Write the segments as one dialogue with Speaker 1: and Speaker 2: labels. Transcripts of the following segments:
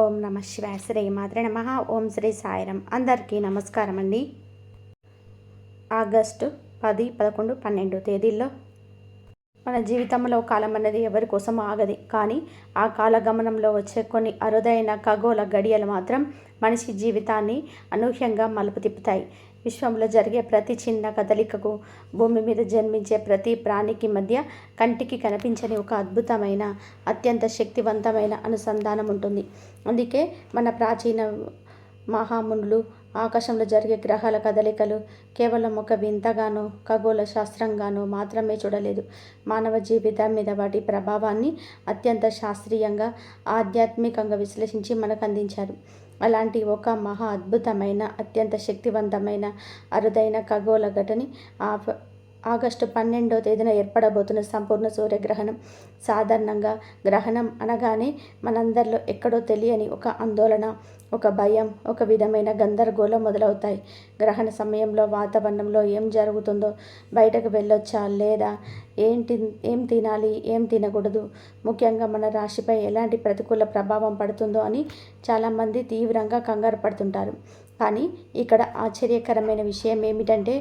Speaker 1: ఓం నమ శివాయ. శ్రీ మాత్రే నమః. ఓం శ్రీ సాయిరం. అందరికీ నమస్కారం అండి. ఆగస్టు 10, 11, 12 తేదీల్లో మన జీవితంలో కాలం అనేది ఎవరి కోసం ఆగది. కానీ ఆ కాలగమనంలో వచ్చే కొన్ని అరుదైన ఖగోళ గడియలు మాత్రం మనిషి జీవితాన్ని అనూహ్యంగా మలుపు తిప్పుతాయి. విశ్వంలో జరిగే ప్రతి చిన్న కదలికకు, భూమి మీద జన్మించే ప్రతి ప్రాణికి మధ్య కంటికి కనిపించని ఒక అద్భుతమైన, అత్యంత శక్తివంతమైన అనుసంధానం ఉంటుంది. అందుకే మన ప్రాచీన మహామునులు ఆకాశంలో జరిగే గ్రహాల కదలికలు కేవలం ఒక వింతగానో, ఖగోళ శాస్త్రంగానో మాత్రమే చూడలేదు. మానవ జీవితం మీద వాటి ప్రభావాన్ని అత్యంత శాస్త్రీయంగా, ఆధ్యాత్మికంగా విశ్లేషించి మనకు అందించారు. అలాంటి ఒక మహా అద్భుతమైన, అత్యంత శక్తివంతమైన, అరుదైన ఖగోళ ఘటన ఆగస్టు 12వ తేదీన ఏర్పడబోతున్న సంపూర్ణ సూర్యగ్రహణం. సాధారణంగా గ్రహణం అనగానే మనందరిలో ఎక్కడో తెలియని ఒక ఆందోళన, ఒక భయం, ఒక విధమైన గందరగోళం మొదలవుతాయి. గ్రహణ సమయంలో వాతావరణంలో ఏం జరుగుతుందో, బయటకు వెళ్ళొచ్చా లేదా, ఏం తినాలి, ఏం తినకూడదు, ముఖ్యంగా మన రాశిపై ఎలాంటి ప్రతికూల ప్రభావం పడుతుందో అని చాలామంది తీవ్రంగా కంగారు పడుతుంటారు. కానీ ఇక్కడ ఆశ్చర్యకరమైన విషయం ఏమిటంటే,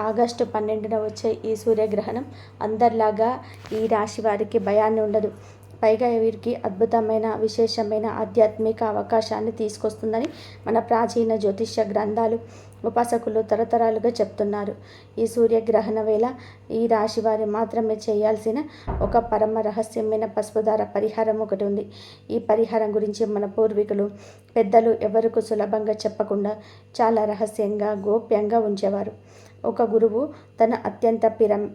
Speaker 1: ఆగస్టు 12న వచ్చే ఈ సూర్యగ్రహణం అందరిలాగా ఈ రాశి వారికి భయాన్ని ఉండదు. పైగా వీరికి అద్భుతమైన, విశేషమైన ఆధ్యాత్మిక అవకాశాన్ని తీసుకొస్తుందని మన ప్రాచీన జ్యోతిష్య గ్రంథాలు, ఉపాసకులు తరతరాలుగా చెప్తున్నారు. ఈ సూర్యగ్రహణ వేళ ఈ రాశి వారి మాత్రమే చేయాల్సిన ఒక పరమ రహస్యమైన పసుపుదార పరిహారం ఒకటి ఉంది. ఈ పరిహారం గురించి మన పూర్వీకులు, పెద్దలు ఎవరికి సులభంగా చెప్పకుండా చాలా రహస్యంగా, గోప్యంగా ఉంచేవారు. ఒక గురువు తన అత్యంత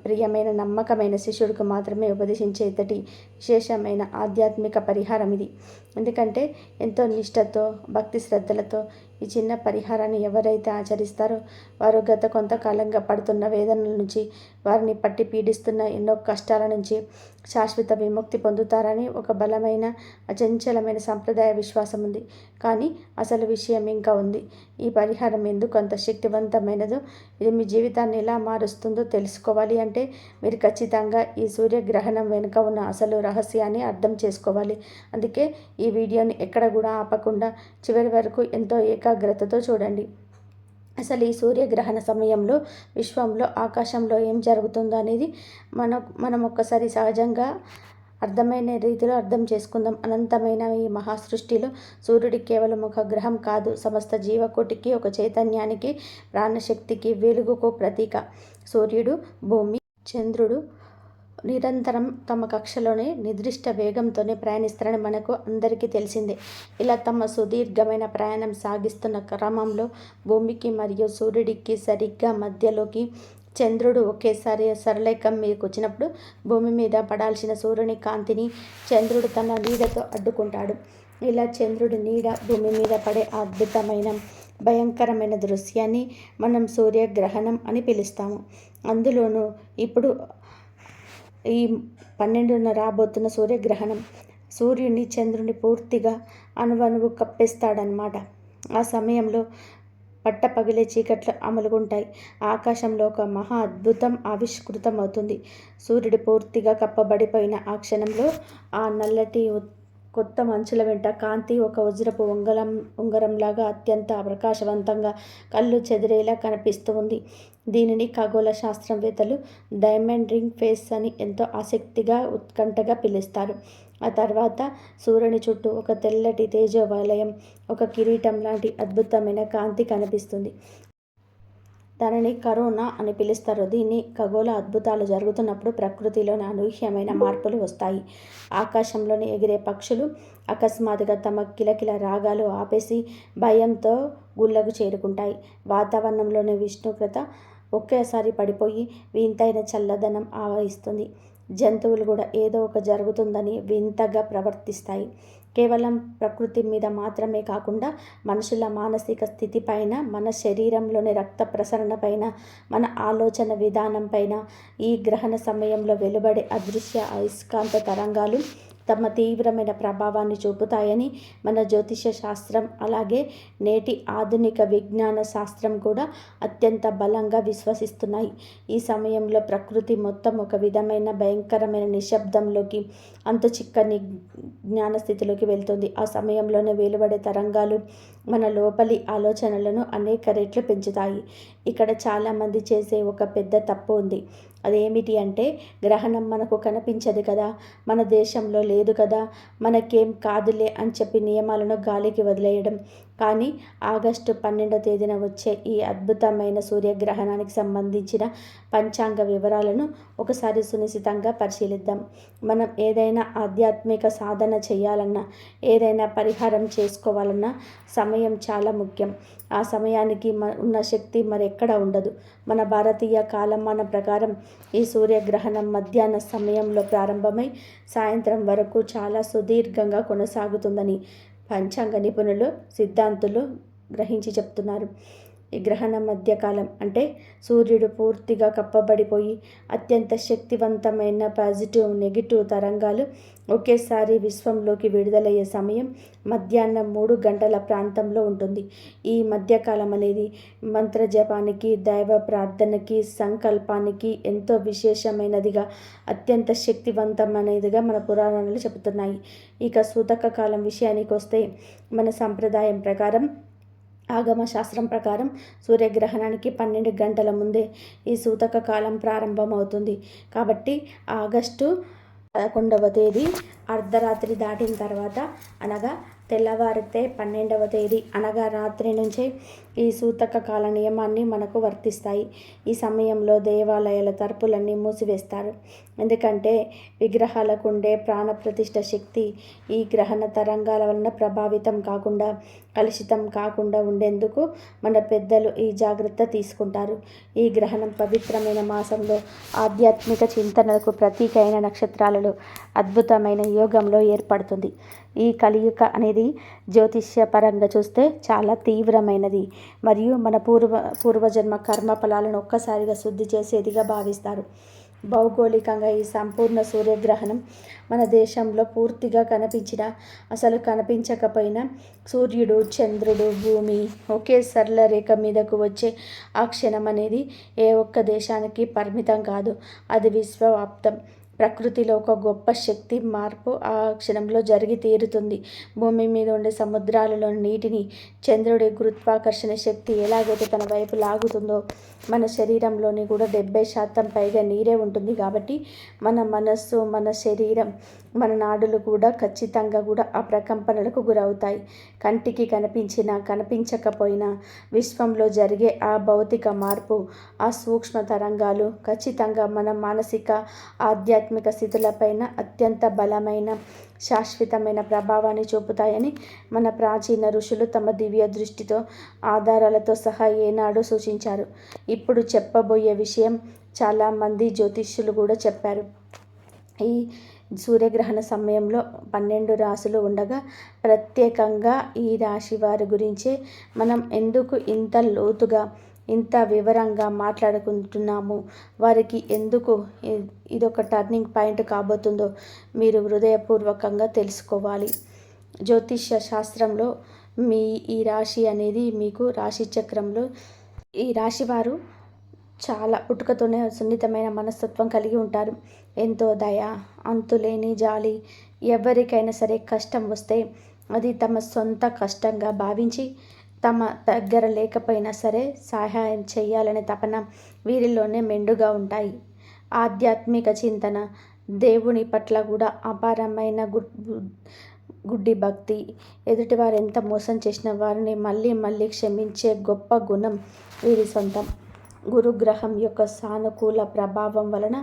Speaker 1: ప్రియమైన, నమ్మకమైన శిష్యుడికి మాత్రమే ఉపదేశించే ఇంతటి విశేషమైన ఆధ్యాత్మిక పరిహారం ఇది. ఎందుకంటే ఎంతో నిష్ఠతో, భక్తి శ్రద్ధలతో ఈ చిన్న పరిహారాన్ని ఎవరైతే ఆచరిస్తారో వారు గత కొంతకాలంగా పడుతున్న వేదనల నుంచి, వారిని పట్టి పీడిస్తున్న ఎన్నో కష్టాల నుంచి శాశ్వత విముక్తి పొందుతారని ఒక బలమైన, అచంచలమైన సంప్రదాయ విశ్వాసం ఉంది. కానీ అసలు విషయం ఇంకా ఉంది. ఈ పరిహారం ఎందుకు అంత శక్తివంతమైనదో, ఇది మీ జీవితాన్ని ఎలా మారుస్తుందో తెలుసుకోవాలి అంటే మీరు ఖచ్చితంగా ఈ సూర్యగ్రహణం వెనుక ఉన్న అసలు రహస్యాన్ని అర్థం చేసుకోవాలి. అందుకే ఈ వీడియోని ఎక్కడ కూడా ఆపకుండా చివరి వరకు ఎంతో ఏకాగ్రతతో చూడండి. అసలు ఈ సూర్యగ్రహణ సమయంలో విశ్వంలో, ఆకాశంలో ఏం జరుగుతుందో అనేది మనం ఒక్కసారి సహజంగా అర్థమైన రీతిలో అర్థం చేసుకుందాం. అనంతమైన ఈ మహాసృష్టిలో సూర్యుడి కేవలం ఒక గ్రహం కాదు, సమస్త జీవకోటికి, ఒక చైతన్యానికి, ప్రాణశక్తికి, వెలుగుకు ప్రతీక. సూర్యుడు, భూమి, చంద్రుడు నిరంతరం తమ కక్షలోనే నిర్దిష్ట వేగంతోనే ప్రయాణిస్తారని మనకు అందరికీ తెలిసిందే. ఇలా తమ సుదీర్ఘమైన ప్రయాణం సాగిస్తున్న క్రమంలో భూమికి మరియు సూర్యుడికి సరిగ్గా మధ్యలోకి చంద్రుడు ఒకేసారి సరళరేఖం మీదకి వచ్చినప్పుడు భూమి మీద పడాల్సిన సూర్యుని కాంతిని చంద్రుడు తన నీడతో అడ్డుకుంటాడు. ఇలా చంద్రుడి నీడ భూమి మీద పడే అద్భుతమైన, భయంకరమైన దృశ్యాన్ని మనం సూర్యగ్రహణం అని పిలుస్తాము. అందులోనూ ఇప్పుడు ఈ 12న రాబోతున్న సూర్యగ్రహణం సూర్యుని, చంద్రుని పూర్తిగా అణువణువు కప్పేస్తాడనమాట. ఆ సమయంలో పట్టపగిలే చీకట్లు అమలుకుంటాయి. ఆకాశంలో ఒక మహా అద్భుతం ఆవిష్కృతం అవుతుంది. సూర్యుడు పూర్తిగా కప్పబడిపోయిన ఆ క్షణంలో ఆ నల్లటి కొత్త మంచుల వెంట కాంతి ఒక వజ్రపు ఉంగరంలాగా అత్యంత ప్రకాశవంతంగా, కళ్ళు చెదిరేలా కనిపిస్తూ ఉంది. దీనిని ఖగోళ శాస్త్రవేత్తలు డైమండ్ రింగ్ ఫేస్ అని ఎంతో ఆసక్తిగా, ఉత్కంఠగా పిలుస్తారు. ఆ తర్వాత సూర్యుని చుట్టూ ఒక తెల్లటి తేజోవలయం, ఒక కిరీటం లాంటి అద్భుతమైన కాంతి కనిపిస్తుంది. దానిని కరోనా అని పిలుస్తారు. దీన్ని ఖగోళ అద్భుతాలు జరుగుతున్నప్పుడు ప్రకృతిలోని అనూహ్యమైన మార్పులు వస్తాయి. ఆకాశంలోని ఎగిరే పక్షులు అకస్మాత్తుగా తమ కిలకిల రాగాలు ఆపేసి భయంతో గుళ్ళకు చేరుకుంటాయి. వాతావరణంలోని ఉష్ణోగ్రత ఒకేసారి పడిపోయి వింతైన చల్లదనం ఆవహిస్తుంది. జంతువులు కూడా ఏదో ఒక జరుగుతుందని వింతగా ప్రవర్తిస్తాయి. కేవలం ప్రకృతి మీద మాత్రమే కాకుండా మనుషుల మానసిక స్థితిపైన, మన శరీరంలోని రక్త ప్రసరణ పైన, మన ఆలోచన విధానం పైన ఈ గ్రహణ సమయంలో వెలువడే అదృశ్య అయస్కాంత తరంగాలు తమ తీవ్రమైన ప్రభావాన్ని చూపుతాయని మన జ్యోతిష శాస్త్రం అలాగే నేటి ఆధునిక విజ్ఞాన శాస్త్రం కూడా అత్యంత బలంగా విశ్వసిస్తున్నాయి. ఈ సమయంలో ప్రకృతి మొత్తం ఒక విధమైన భయంకరమైన నిశ్శబ్దంలోకి, అంతుచిక్కని జ్ఞానస్థితిలోకి వెళ్తుంది. ఆ సమయంలోనే వెలువడే తరంగాలు మన లోపలి ఆలోచనలను అనేక రెట్లు పెంచుతాయి. ఇక్కడ చాలామంది చేసే ఒక పెద్ద తప్పు ఉంది. అదేమిటి అంటే, గ్రహణం మనకు కనిపించదు కదా, మన దేశంలో లేదు కదా, మనకేం కాదులే అని చెప్పి నియమాలను గాలికి వదిలేయడం. కానీ ఆగస్టు 12వ తేదీన వచ్చే ఈ అద్భుతమైన సూర్యగ్రహణానికి సంబంధించిన పంచాంగ వివరాలను ఒకసారి సునిశితంగా పరిశీలిద్దాం. మనం ఏదైనా ఆధ్యాత్మిక సాధన చేయాలన్నా, ఏదైనా పరిహారం చేసుకోవాలన్నా సమయం చాలా ముఖ్యం. ఆ సమయానికి ఉన్న శక్తి మరెక్కడ ఉండదు. మన భారతీయ కాలమానం ప్రకారం ఈ సూర్యగ్రహణం మధ్యాహ్న సమయంలో ప్రారంభమై సాయంత్రం వరకు చాలా సుదీర్ఘంగా కొనసాగుతుందని పంచాంగ నిపుణులు, సిద్ధాంతులు గ్రహించి చెప్తున్నారు. ఈ గ్రహణ మధ్యకాలం అంటే సూర్యుడు పూర్తిగా కప్పబడిపోయి అత్యంత శక్తివంతమైన పాజిటివ్, నెగిటివ్ తరంగాలు ఒకేసారి విశ్వంలోకి విడుదలయ్యే సమయం మధ్యాహ్నం 3 గంటల ప్రాంతంలో ఉంటుంది. ఈ మధ్యకాలం అనేది మంత్రజపానికి, దైవ ప్రార్థనకి, సంకల్పానికి ఎంతో విశేషమైనదిగా, అత్యంత శక్తివంతమైనదిగా మన పురాణాలు చెబుతున్నాయి. ఇక సూతక కాలం విషయానికి వస్తే, మన సంప్రదాయం ప్రకారం, ఆగమ శాస్త్రం ప్రకారం సూర్యగ్రహణానికి 12 గంటల ముందే ఈ సూతక కాలం ప్రారంభమవుతుంది. కాబట్టి ఆగస్టు 11వ తేదీ అర్ధరాత్రి దాటిన తర్వాత, అనగా తెల్లవారితే 12వ తేదీ అనగా రాత్రి నుంచే ఈ సూతక కాల నియమాన్ని మనకు వర్తిస్తాయి. ఈ సమయంలో దేవాలయాల తలుపులన్నీ మూసివేస్తారు. ఎందుకంటే విగ్రహాలకు ఉండే ప్రాణప్రతిష్ఠ శక్తి ఈ గ్రహణ తరంగాల వలన ప్రభావితం కాకుండా, కలుషితం కాకుండా ఉండేందుకు మన పెద్దలు ఈ జాగ్రత్త తీసుకుంటారు. ఈ గ్రహణం పవిత్రమైన మాసంలో ఆధ్యాత్మిక చింతనలకు ప్రతీక అయిన నక్షత్రాలలో అద్భుతమైన యోగంలో ఏర్పడుతుంది. ఈ కలియుగ అనేది జ్యోతిష్యపరంగా చూస్తే చాలా తీవ్రమైనది మరియు మన పూర్వజన్మ కర్మ ఫలాలను ఒక్కసారిగా శుద్ధి చేసేదిగా భావిస్తారు. భౌగోళికంగా ఈ సంపూర్ణ సూర్యగ్రహణం మన దేశంలో పూర్తిగా కనిపించినా, అసలు కనిపించకపోయినా, సూర్యుడు, చంద్రుడు, భూమి ఒకే సరళ రేఖ మీదకు వచ్చే ఆ క్షణం అనేది ఏ ఒక్క దేశానికి పరిమితం కాదు. అది విశ్వవ్యాప్తం. ప్రకృతిలో ఒక గొప్ప శక్తి మార్పు ఆ క్షణంలో జరిగి తీరుతుంది. భూమి మీద ఉండే సముద్రాలలోని నీటిని చంద్రుడి గురుత్వాకర్షణ శక్తి ఎలాగైతే తన వైపు లాగుతుందో, మన శరీరంలోని కూడా 70% పైగా నీరే ఉంటుంది. కాబట్టి మన మనస్సు, మన శరీరం, మన నాడులు కూడా ఖచ్చితంగా కూడా ఆ ప్రకంపనలకు గురవుతాయి. కంటికి కనిపించినా కనిపించకపోయినా విశ్వంలో జరిగే ఆ భౌతిక మార్పు, ఆ సూక్ష్మ తరంగాలు ఖచ్చితంగా మన మానసిక, ఆధ్యాత్మిక స్థితులపైన అత్యంత బలమైన, శాశ్వతమైన ప్రభావాన్ని చూపుతాయని మన ప్రాచీన ఋషులు తమ దివ్య దృష్టితో, ఆధారాలతో సహా ఏనాడు సూచించారు. ఇప్పుడు చెప్పబోయే విషయం చాలామంది జ్యోతిష్యులు కూడా చెప్పారు. ఈ సూర్యగ్రహణ సమయంలో 12 రాశులు ఉండగా ప్రత్యేకంగా ఈ రాశి వారి గురించే మనం ఎందుకు ఇంత లోతుగా, ఇంత వివరంగా మాట్లాడుకుంటున్నాము, వారికి ఎందుకు ఇదొక టర్నింగ్ పాయింట్ కాబోతుందో మీరు హృదయపూర్వకంగా తెలుసుకోవాలి. జ్యోతిష్య శాస్త్రంలో ఈ రాశి అనేది మీకు రాశి చక్రంలో, ఈ రాశి వారు చాలా పుట్టుకతోనే సున్నితమైన మనస్తత్వం కలిగి ఉంటారు. ఎంతో దయ, అంతులేని జాలి. ఎవరికైనా సరే కష్టం వస్తే అది తమ సొంత కష్టంగా భావించి, తమ దగ్గర లేకపోయినా సరే సహాయం చేయాలనే తపన వీరిలోనే మెండుగా ఉంటాయి. ఆధ్యాత్మిక చింతన, దేవుని పట్ల కూడా అపారమైన గుడ్డి భక్తి, ఎదుటివారు ఎంత మోసం చేసిన వారిని మళ్ళీ మళ్ళీ క్షమించే గొప్ప గుణం వీరి సొంతం. గురుగ్రహం యొక్క సానుకూల ప్రభావం వలన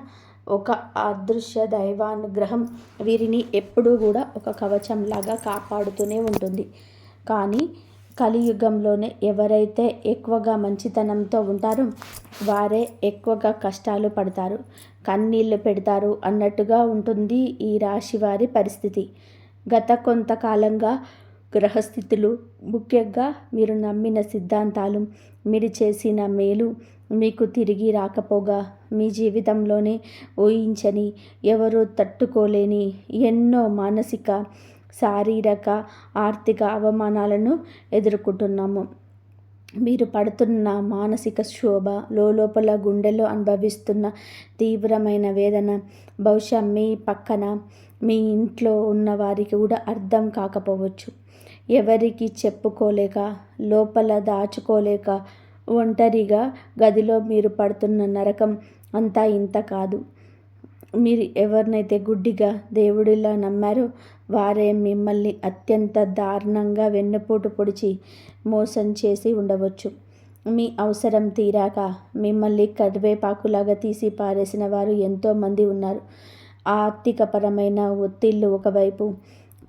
Speaker 1: ఒక అదృశ్య దైవానుగ్రహం వీరిని ఎప్పుడూ కూడా ఒక కవచంలాగా కాపాడుతూనే ఉంటుంది. కానీ కలియుగంలోనే ఎవరైతే ఎక్కువగా మంచితనంతో ఉంటారో వారే ఎక్కువగా కష్టాలు పడతారు, కన్నీళ్లు పెడతారు అన్నట్టుగా ఉంటుంది ఈ రాశి వారి పరిస్థితి. గత కొంతకాలంగా గ్రహస్థితులు, ముఖ్యంగా మీరు నమ్మిన సిద్ధాంతాలు, మీరు చేసిన మేలు, మీకు తిరిగి రాకపోగా మీ జీవితంలోనే ఊహించని, ఎవరూ తట్టుకోలేని ఎన్నో మానసిక, శారీరక, ఆర్థిక అవమానాలను ఎదుర్కొంటున్నాము. మీరు పడుతున్న మానసిక క్షోభ, లోపల గుండెలో అనుభవిస్తున్న తీవ్రమైన వేదన బహుశా మీ పక్కన మీ ఇంట్లో ఉన్న వారికి కూడా అర్థం కాకపోవచ్చు. ఎవరికి చెప్పుకోలేక, లోపల దాచుకోలేక, ఒంటరిగా గదిలో మీరు పడుతున్న నరకం అంతా ఇంత కాదు. మీరు ఎవరినైతే గుడ్డిగా దేవుడిలా నమ్మారో వారే మిమ్మల్ని అత్యంత దారుణంగా వెన్నుపోటు పొడిచి మోసం చేసి ఉండవచ్చు. మీ అవసరం తీరాక మిమ్మల్ని కరివేపాకులాగా తీసి పారేసిన వారు ఎంతోమంది ఉన్నారు. ఆర్థికపరమైన ఒత్తిళ్లు ఒకవైపు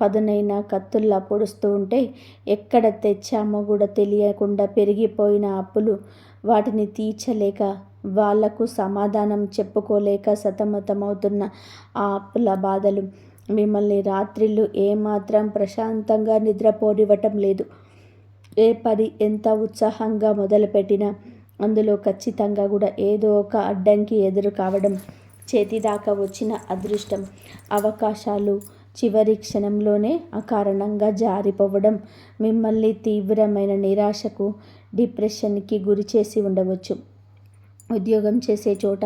Speaker 1: పదునైన కత్తుల్లా పొడుస్తూ ఉంటే, ఎక్కడ తెచ్చామో కూడా తెలియకుండా పెరిగిపోయిన అప్పులు, వాటిని తీర్చలేక వాళ్లకు సమాధానం చెప్పుకోలేక సతమతమవుతున్న ఆ అప్పుల బాధలు మిమ్మల్ని రాత్రిళ్ళు ఏమాత్రం ప్రశాంతంగా నిద్రపోనివ్వటం లేదు. ఏ పని ఎంత ఉత్సాహంగా మొదలుపెట్టినా అందులో ఖచ్చితంగా కూడా ఏదో ఒక అడ్డంకి ఎదురు కావడం, చేతిదాకా వచ్చిన అదృష్టం, అవకాశాలు చివరి క్షణంలోనే అకారణంగా జారిపోవడం మిమ్మల్ని తీవ్రమైన నిరాశకు, డిప్రెషన్కి గురి చేసి ఉండవచ్చు. ఉద్యోగం చేసే చోట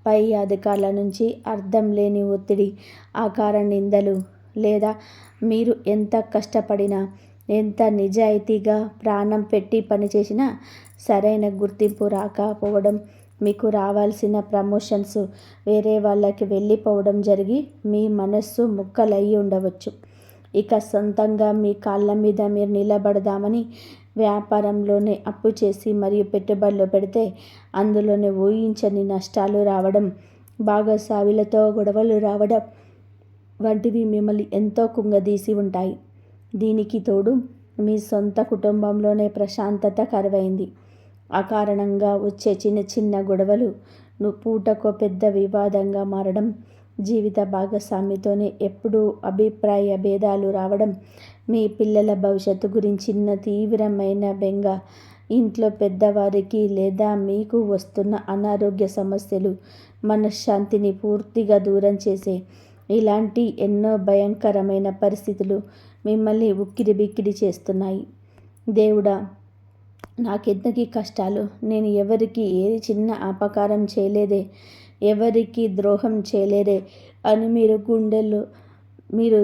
Speaker 1: పై అధికారుల నుంచి అర్థం లేని ఒత్తిడి, ఆకార నిందలు, లేదా మీరు ఎంత కష్టపడినా, ఎంత నిజాయితీగా ప్రాణం పెట్టి పనిచేసినా సరైన గుర్తింపు రాకపోవడం, మీకు రావాల్సిన ప్రమోషన్స్ వేరే వాళ్ళకి వెళ్ళిపోవడం జరిగి మీ మనస్సు ముక్కలయ్యి ఉండవచ్చు. ఇక సొంతంగా మీ కాళ్ళ మీద మీరు నిలబడదామని వ్యాపారంలోనే అప్పు చేసి మరియు పెట్టుబడులు పెడితే అందులోనే ఊహించని నష్టాలు రావడం, భాగస్వాములతో గొడవలు రావడం వంటివి మిమ్మల్ని ఎంతో కుంగదీసి ఉంటాయి. దీనికి తోడు మీ సొంత కుటుంబంలోనే ప్రశాంతత కరువైంది. అకారణంగా వచ్చే చిన్న చిన్న గొడవలు పూటకో పెద్ద వివాదంగా మారడం, జీవిత భాగస్వామితోనే ఎప్పుడూ అభిప్రాయ భేదాలు రావడం, మీ పిల్లల భవిష్యత్తు గురించిన తీవ్రమైన బెంగ, ఇంట్లో పెద్దవారికి లేదా మీకు వస్తున్న అనారోగ్య సమస్యలు మనశ్శాంతిని పూర్తిగా దూరం చేసే ఇలాంటి ఎన్నో భయంకరమైన పరిస్థితులు మిమ్మల్ని ఉక్కిరిబిక్కిరి చేస్తున్నాయి. దేవుడా, నాకెందుకీ కష్టాలు? నేను ఎవరికి ఏ చిన్న అపకారం చేయలేదే, ఎవరికి ద్రోహం చేయలేదే అని మీరు గుండెల్లో మీరు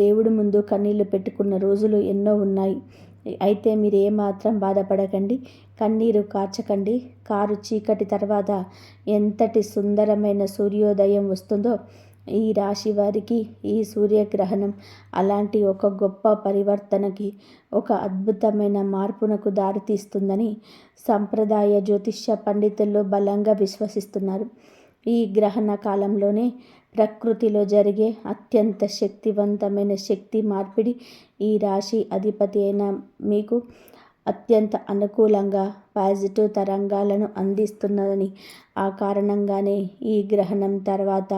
Speaker 1: దేవుడి ముందు కన్నీళ్లు పెట్టుకున్న రోజులు ఎన్నో ఉన్నాయి. అయితే మీరు ఏమాత్రం బాధపడకండి, కన్నీరు కార్చకండి. కారు చీకటి తర్వాత ఎంతటి సుందరమైన సూర్యోదయం వస్తుందో ఈ రాశి వారికి ఈ సూర్యగ్రహణం అలాంటి ఒక గొప్ప పరివర్తనకి, ఒక అద్భుతమైన మార్పునకు దారితీస్తుందని సంప్రదాయ జ్యోతిష్య పండితులు బలంగా విశ్వసిస్తున్నారు. ఈ గ్రహణ కాలంలోనే ప్రకృతిలో జరిగే అత్యంత శక్తివంతమైన శక్తి మార్పిడి ఈ రాశి అధిపతి అయిన మీకు అత్యంత అనుకూలంగా పాజిటివ్ తరంగాలను అందిస్తున్నదని, ఆ కారణంగానే ఈ గ్రహణం తర్వాత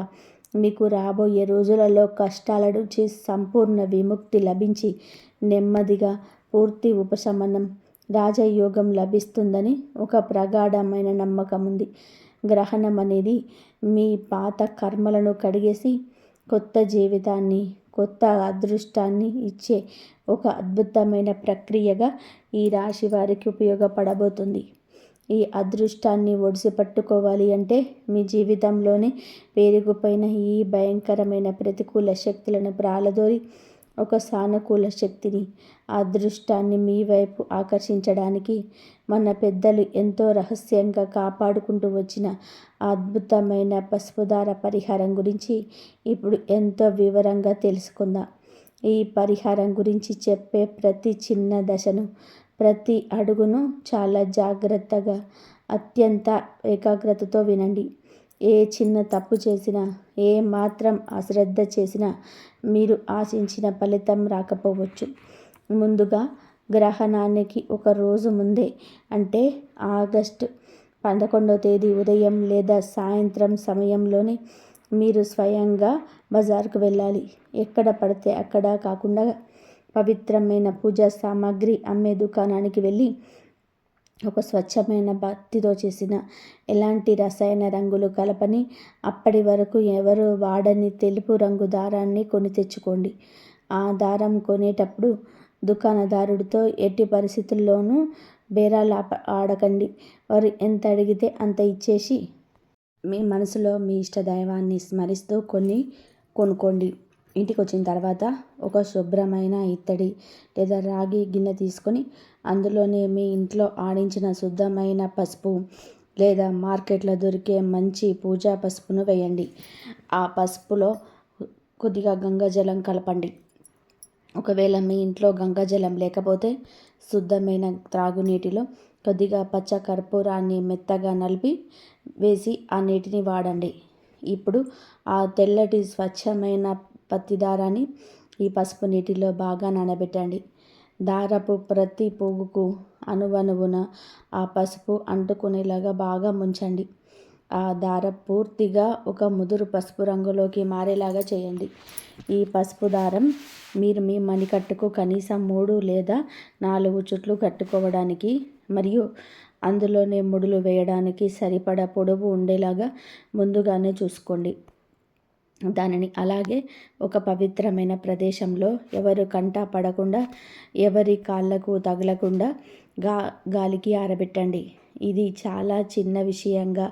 Speaker 1: మీకు రాబోయే రోజులలో కష్టాల నుంచి సంపూర్ణ విముక్తి లభించి నెమ్మదిగా పూర్తి ఉపశమనం, రాజయోగం లభిస్తుందని ఒక ప్రగాఢమైన నమ్మకం ఉంది. గ్రహణం అనేది మీ పాత కర్మలను కడిగేసి కొత్త జీవితాన్ని, కొత్త అదృష్టాన్ని ఇచ్చే ఒక అద్భుతమైన ప్రక్రియగా ఈ రాశి వారికి ఉపయోగపడబోతుంది. ఈ అదృష్టాన్ని ఒడిసి పట్టుకోవాలి అంటే మీ జీవితంలోనే పేరుకుపోయిన ఈ భయంకరమైన ప్రతికూల శక్తులను ప్రాలదోరి ఒక సానుకూల శక్తిని, అదృష్టాన్ని మీ వైపు ఆకర్షించడానికి మన పెద్దలు ఎంతో రహస్యంగా కాపాడుకుంటూ వచ్చిన అద్భుతమైన పసుపుదార పరిహారం గురించి ఇప్పుడు ఎంతో వివరంగా తెలుసుకుందాం. ఈ పరిహారం గురించి చెప్పే ప్రతి చిన్న దశను, ప్రతి అడుగును చాలా జాగ్రత్తగా, అత్యంత ఏకాగ్రతతో వినండి. ఏ చిన్న తప్పు చేసినా, ఏ మాత్రం అశ్రద్ధ చేసినా మీరు ఆశించిన ఫలితం రాకపోవచ్చు. ముందుగా గ్రహణానికి ఒక రోజు ముందే, అంటే ఆగస్టు 11వ తేదీ ఉదయం లేదా సాయంత్రం సమయంలోనే మీరు స్వయంగా బజార్కు వెళ్ళాలి. ఎక్కడ పడితే అక్కడ కాకుండా పవిత్రమైన పూజా సామాగ్రి అమ్మే దుకాణానికి వెళ్ళి ఒక స్వచ్ఛమైన పత్తితో చేసిన ఎలాంటి రసాయన రంగులు కలపని అప్పటి వరకు ఎవరు వాడని తెలుపు రంగు దారాన్ని కొని తెచ్చుకోండి. ఆ దారం కొనేటప్పుడు దుకాణదారుడితో ఎట్టి పరిస్థితుల్లోనూ బేరాలు ఆడకండి. వారు ఎంత అడిగితే అంత ఇచ్చేసి మీ మనసులో మీ ఇష్ట దైవాన్ని స్మరిస్తూ కొనుక్కోండి. ఇంటికి వచ్చిన తర్వాత ఒక శుభ్రమైన ఇత్తడి లేదా రాగి గిన్నె తీసుకొని అందులోనే మీ ఇంట్లో ఆడించిన శుద్ధమైన పసుపు లేదా మార్కెట్లో దొరికే మంచి పూజా పసుపును వేయండి. ఆ పసుపులో కొద్దిగా గంగాజలం కలపండి. ఒకవేళ మీ ఇంట్లో గంగాజలం లేకపోతే శుద్ధమైన త్రాగునీటిలో కొద్దిగా పచ్చ కర్పూరాన్ని మెత్తగా నలిపి వేసి ఆ నీటిని వాడండి. ఇప్పుడు ఆ తెల్లటి స్వచ్ఛమైన పత్తి దారాన్ని ఈ పసుపు నీటిలో బాగా నానబెట్టండి. దారపు ప్రతి పోగుకు అణువణువున ఆ పసుపు అంటుకునేలాగా బాగా ముంచండి. ఆ దారం పూర్తిగా ఒక ముదురు పసుపు రంగులోకి మారేలాగా చేయండి. ఈ పసుపు దారం మీరు మీ మణికట్టుకు కనీసం 3 లేదా 4 చుట్లు కట్టుకోవడానికి మరియు అందులోనే ముడులు వేయడానికి సరిపడా పొడవు ఉండేలాగా ముందుగానే చూసుకోండి. దానిని అలాగే ఒక పవిత్రమైన ప్రదేశంలో ఎవరు కంట పడకుండా, ఎవరి కాళ్ళకు తగలకుండా గాలికి ఆరబెట్టండి. ఇది చాలా చిన్న విషయంగా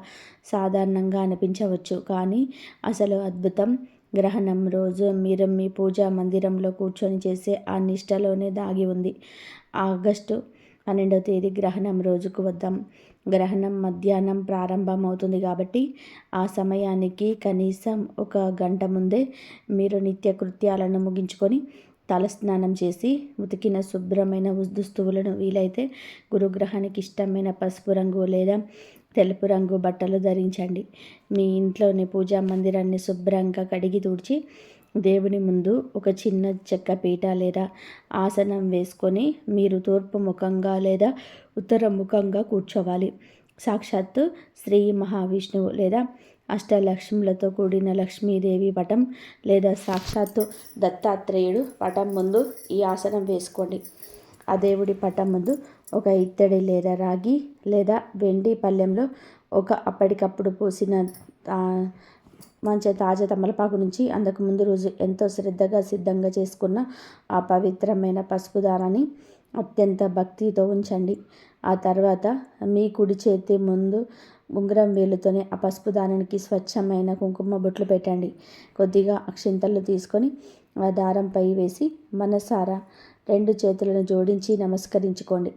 Speaker 1: సాధారణంగా అనిపించవచ్చు, కానీ అసలు అద్భుతం గ్రహణం రోజు మీరు మీ పూజా మందిరంలో కూర్చొని చేసే ఆ నిష్టలోనే దాగి ఉంది. ఆగస్టు 12వ తేదీ గ్రహణం రోజుకు వద్దాం. గ్రహణం మధ్యాహ్నం ప్రారంభమవుతుంది కాబట్టి ఆ సమయానికి కనీసం 1 గంట ముందే మీరు నిత్య కృత్యాలను ముగించుకొని తలస్నానం చేసి ఉతికిన శుభ్రమైన దుస్తువులను, వీలైతే గురుగ్రహానికి ఇష్టమైన పసుపు రంగు లేదా తెలుపు రంగు బట్టలు ధరించండి. మీ ఇంట్లోని పూజా మందిరాన్ని శుభ్రంగా కడిగి తుడిచి దేవుని ముందు ఒక చిన్న చెక్క పీట లేదా ఆసనం వేసుకొని మీరు తూర్పు ముఖంగా లేదా ఉత్తర ముఖంగా కూర్చోవాలి. సాక్షాత్తు శ్రీ మహావిష్ణువు లేదా అష్టలక్ష్ములతో కూడిన లక్ష్మీదేవి పటం లేదా సాక్షాత్తు దత్తాత్రేయుడు పటం ముందు ఈ ఆసనం వేసుకోండి. ఆ దేవుడి పటం ముందు ఒక ఇత్తడి లేదా రాగి లేదా వెండి పళ్ళెంలో ఒక అప్పటికప్పుడు పోసిన మంచి తాజా తమలపాకు నుంచి అంతకుముందు రోజు ఎంతో శ్రద్ధగా సిద్ధంగా చేసుకున్న ఆ పవిత్రమైన పసుపు దారాన్ని అత్యంత భక్తితో ఉంచండి. ఆ తర్వాత మీ కుడి చేతి ముందు ఉంగరం వేలుతోనే ఆ పసుపు దారానికి స్వచ్ఛమైన కుంకుమ బొట్లు పెట్టండి. కొద్దిగా అక్షింతలు తీసుకొని ఆ దారంపై వేసి మనసారా 2 చేతులను జోడించి నమస్కరించుకోండి.